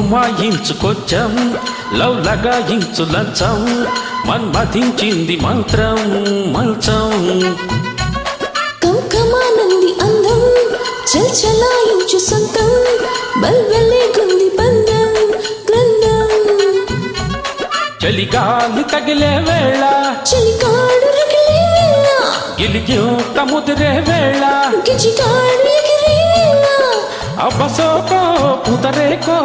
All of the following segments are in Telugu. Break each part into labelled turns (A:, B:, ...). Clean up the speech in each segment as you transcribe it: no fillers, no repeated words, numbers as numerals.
A: కుంకుమాయించుకొచ్చం లవ్ లగాయించు లంచం మన్మథించింది మంత్రం మంచం
B: కంకమానంది అందం చల్చలాయించు సొంతం బల్బలే గుంది బంధం గ్రంథం
A: చలిగాలి తగిలే వేళ
B: చలికాడు రగిలే వేళ
A: గిలిగియూత ముదిరే వేళ
B: గిజిగాడు ఎగిరే వేళ
A: అబ్బసోకో పుతరేకో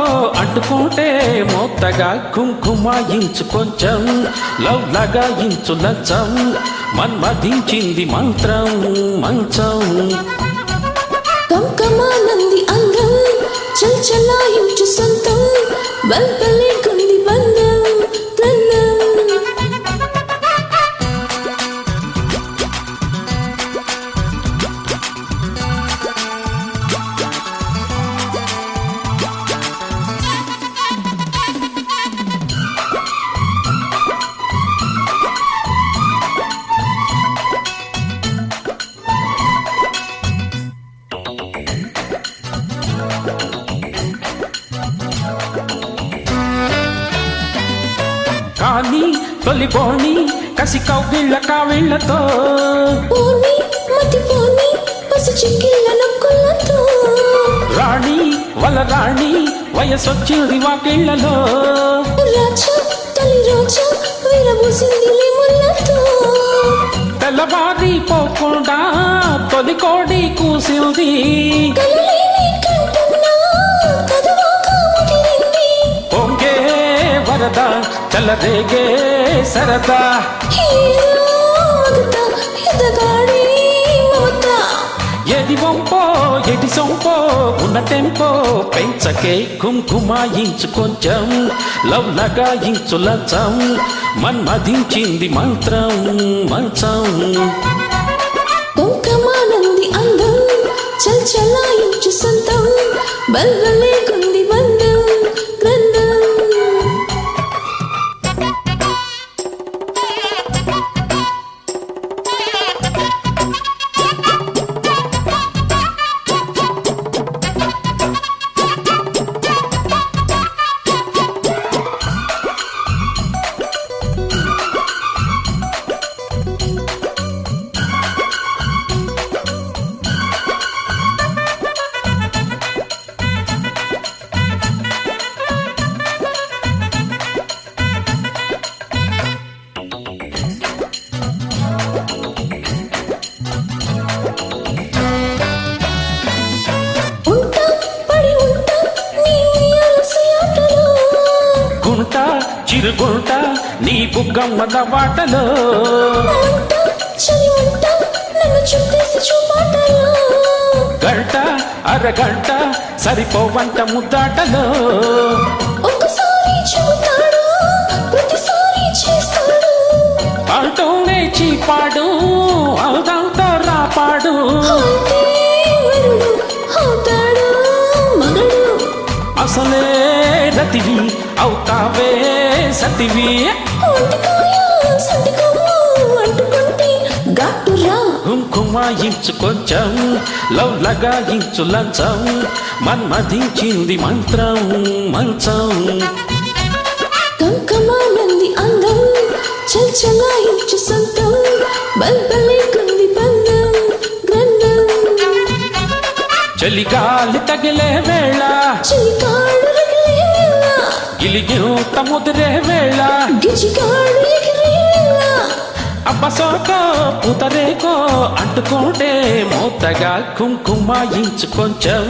A: అంటుకుంటే మొత్తగా కుంకుమాయించు కొంచెం లవ్ లగాయించు లంచం మన్మథించింది మంత్రం మంచం
B: కంకమానంది అందం చల్చలాయించు సొంతం బల్బలే గుంది బంధం గ్రంథం
A: కానీ తొలిపోని కసి కౌగిళ్ళ కావిళ్ళతో
B: పోని మతిపోని పసి చిక్కిళ్ళ నొక్కులతో
A: రాణి వల రాణి వయసొచ్చింది వాకిళ్లలో
B: రాజా తొలి రోజా విరబూసిందిలే ముళ్ళతో
A: తెల్లవారి పోకుండా తొలి కోడి కూసింది
B: కలలేని కంటున్నా కదవాక ముదిరింది
A: పొంగే వరద చల్లరేగే సరదా
B: హీరో మగత ఎదగాడే మమత
A: ఎది వంపో ఎది సొంపో ఉన్న టెంపో పెంచకే కుంకుమాయించు కొంచెం లవ్ లగాయించు లంచం మన్మథించింది మంత్రం మంచం
B: కుంకమానంది అందం చల్చలాయించు సొంతం బల్బలే గుంది బంధం గ్రంథం
A: గుంట చిరుగుంట నీ బుగ్గమ్మల వాటలో గంట అరగంట సరిపోవంట ముద్దాటలో అంటూనే చీపాడు అవుదంతో రాపాడు అసలే రతివి అవుతావే సతివి కుంకుమాయించు కొంచెం లవ్ లగాయించు లంచం మన్మథించింది మంత్రం మంచం
B: కంకమానంది అందం చల్చలాయించు సొంతం బల్బలే గుంది బంధం గ్రంథం
A: చలిగాలి తగిలే వేళ
B: చలికాడు రగిలే వేళ
A: గిలిగియూత ముదిరే వేళ
B: గిజిగాడు ఎగిరే వేళ
A: అబ్బసోకో పుతరేకో అంటుకుంటే మూతగా కుంకుమాయించు కొంచెం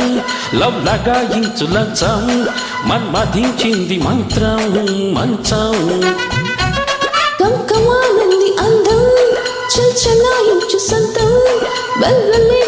A: లవ్ లగాయించు లంచం మన్మథించింది మంత్రం మంచం
B: కంకమానంది అందం చల్చలాయించు సొంతం బల్బలే